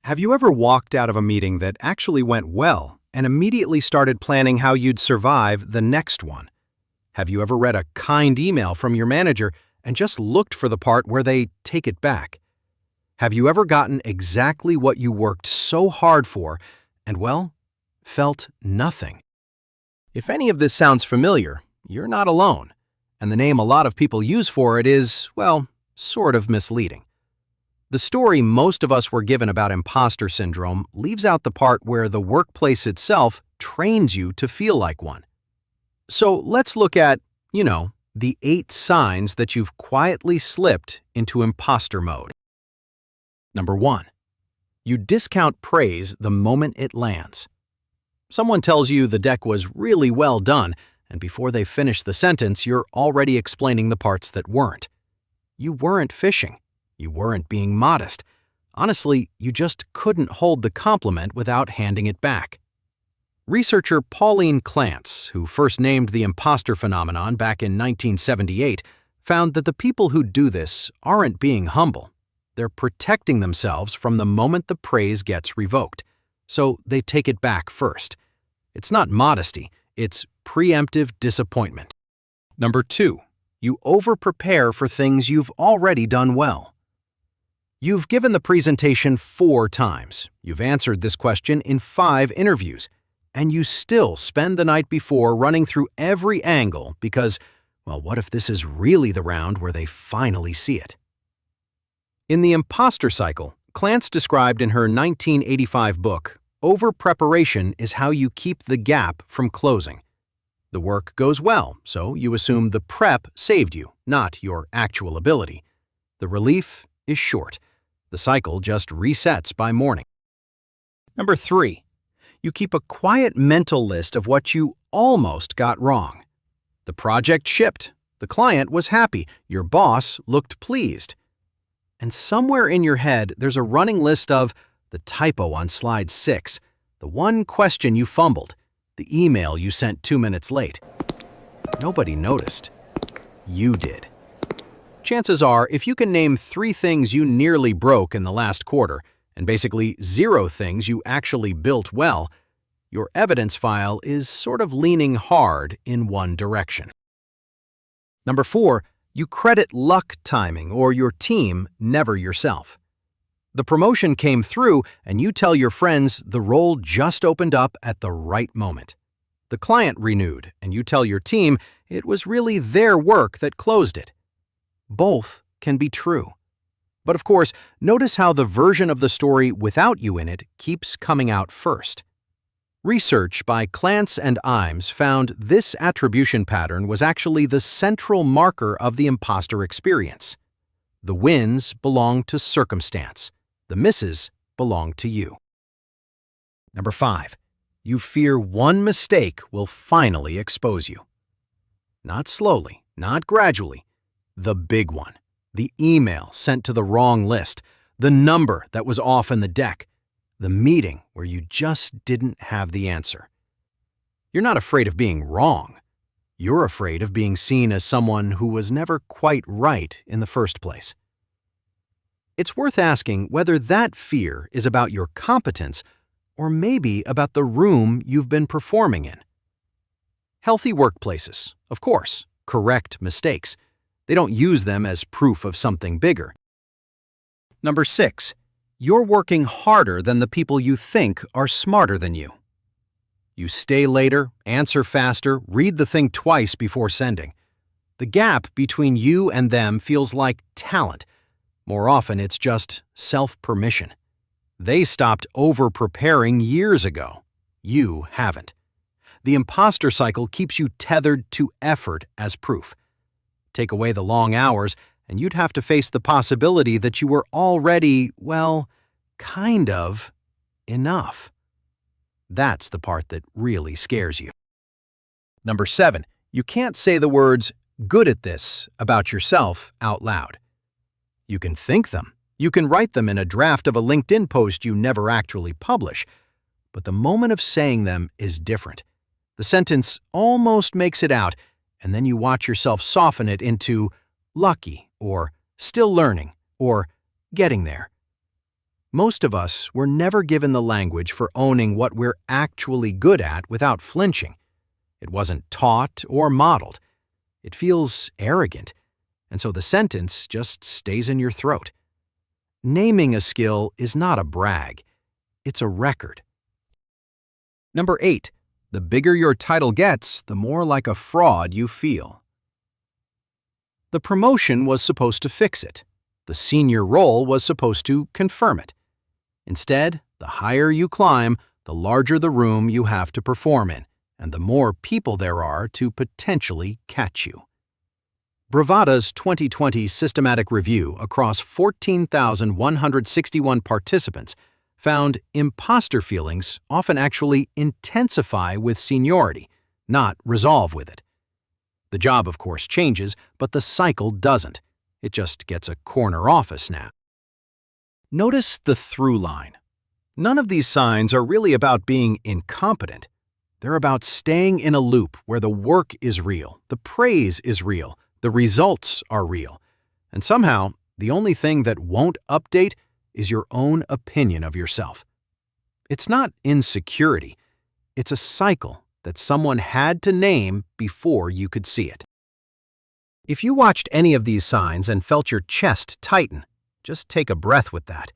Have you ever walked out of a meeting that actually went well and immediately started planning how you'd survive the next one? Have you ever read a kind email from your manager and just looked for the part where they take it back? Have you ever gotten exactly what you worked so hard for and, well, felt nothing? If any of this sounds familiar, you're not alone, and the name a lot of people use for it is, well, sort of misleading. The story most of us were given about imposter syndrome leaves out the part where the workplace itself trains you to feel like one. So let's look at, the 8 signs that you've quietly slipped into imposter mode. Number 1. You discount praise the moment it lands. Someone tells you the deck was really well done, and before they finish the sentence, you're already explaining the parts that weren't. You weren't fishing. You weren't being modest. Honestly, you just couldn't hold the compliment without handing it back. Researcher Pauline Clance, who first named the imposter phenomenon back in 1978, found that the people who do this aren't being humble. They're protecting themselves from the moment the praise gets revoked. So they take it back first. It's not modesty, it's preemptive disappointment. Number 2. You over-prepare for things you've already done well. You've given the presentation 4 times. You've answered this question in 5 interviews. And you still spend the night before running through every angle because, well, what if this is really the round where they finally see it? In the Imposter Cycle, Clance described in her 1985 book, over-preparation is how you keep the gap from closing. The work goes well, so you assume the prep saved you, not your actual ability. The relief is short. The cycle just resets by morning. Number 3. You keep a quiet mental list of what you almost got wrong. The project shipped. The client was happy. Your boss looked pleased. And somewhere in your head, there's a running list of the typo on slide 6, the one question you fumbled, the email you sent 2 minutes late. Nobody noticed. You did. Chances are, if you can name 3 things you nearly broke in the last quarter, and basically 0 things you actually built well, your evidence file is sort of leaning hard in one direction. Number 4, you credit luck timing or your team, never yourself. The promotion came through and you tell your friends the role just opened up at the right moment. The client renewed and you tell your team it was really their work that closed it. Both can be true. But of course, notice how the version of the story without you in it keeps coming out first. Research by Clance and Imes found this attribution pattern was actually the central marker of the imposter experience. The wins belong to circumstance. The misses belong to you. Number 5. You fear one mistake will finally expose you. Not slowly, not gradually. The big one. The email sent to the wrong list. The number that was off in the deck. The meeting where you just didn't have the answer. You're not afraid of being wrong. You're afraid of being seen as someone who was never quite right in the first place. It's worth asking whether that fear is about your competence or maybe about the room you've been performing in. Healthy workplaces, of course, correct mistakes. They don't use them as proof of something bigger. Number 6. You're working harder than the people you think are smarter than you. You stay later, answer faster, read the thing twice before sending. The gap between you and them feels like talent. More often, it's just self-permission. They stopped over-preparing years ago. You haven't. The imposter cycle keeps you tethered to effort as proof. Take away the long hours, and you'd have to face the possibility that you were already, well, kind of enough. That's the part that really scares you. Number 7, you can't say the words, "good at this," about yourself out loud. You can think them. You can write them in a draft of a LinkedIn post you never actually publish. But the moment of saying them is different. The sentence almost makes it out, and then you watch yourself soften it into lucky or still learning or getting there. Most of us were never given the language for owning what we're actually good at without flinching. It wasn't taught or modeled. It feels arrogant, and so the sentence just stays in your throat. Naming a skill is not a brag. It's a record. Number 8. The bigger your title gets, the more like a fraud you feel. The promotion was supposed to fix it. The senior role was supposed to confirm it. Instead, the higher you climb, the larger the room you have to perform in, and the more people there are to potentially catch you. Bravada's 2020 systematic review across 14,161 participants found imposter feelings often actually intensify with seniority, not resolve with it. The job, of course, changes, but the cycle doesn't. It just gets a corner office now. Notice the through line. None of these signs are really about being incompetent. They're about staying in a loop where the work is real, the praise is real, the results are real, and somehow the only thing that won't update is your own opinion of yourself. It's not insecurity. It's a cycle that someone had to name before you could see it. If you watched any of these signs and felt your chest tighten, just take a breath with that.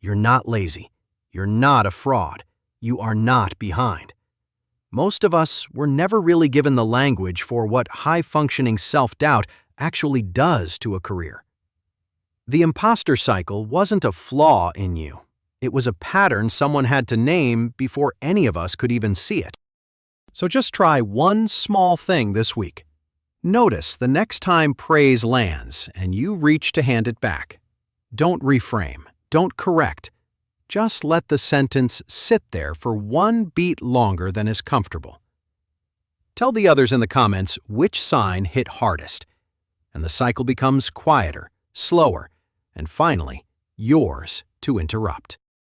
You're not lazy. You're not a fraud. You are not behind. Most of us were never really given the language for what high-functioning self-doubt actually does to a career. The imposter cycle wasn't a flaw in you. It was a pattern someone had to name before any of us could even see it. So just try one small thing this week. Notice the next time praise lands and you reach to hand it back. Don't reframe. Don't correct. Just let the sentence sit there for one beat longer than is comfortable. Tell the others in the comments which sign hit hardest, and the cycle becomes quieter, slower, and finally, yours to interrupt.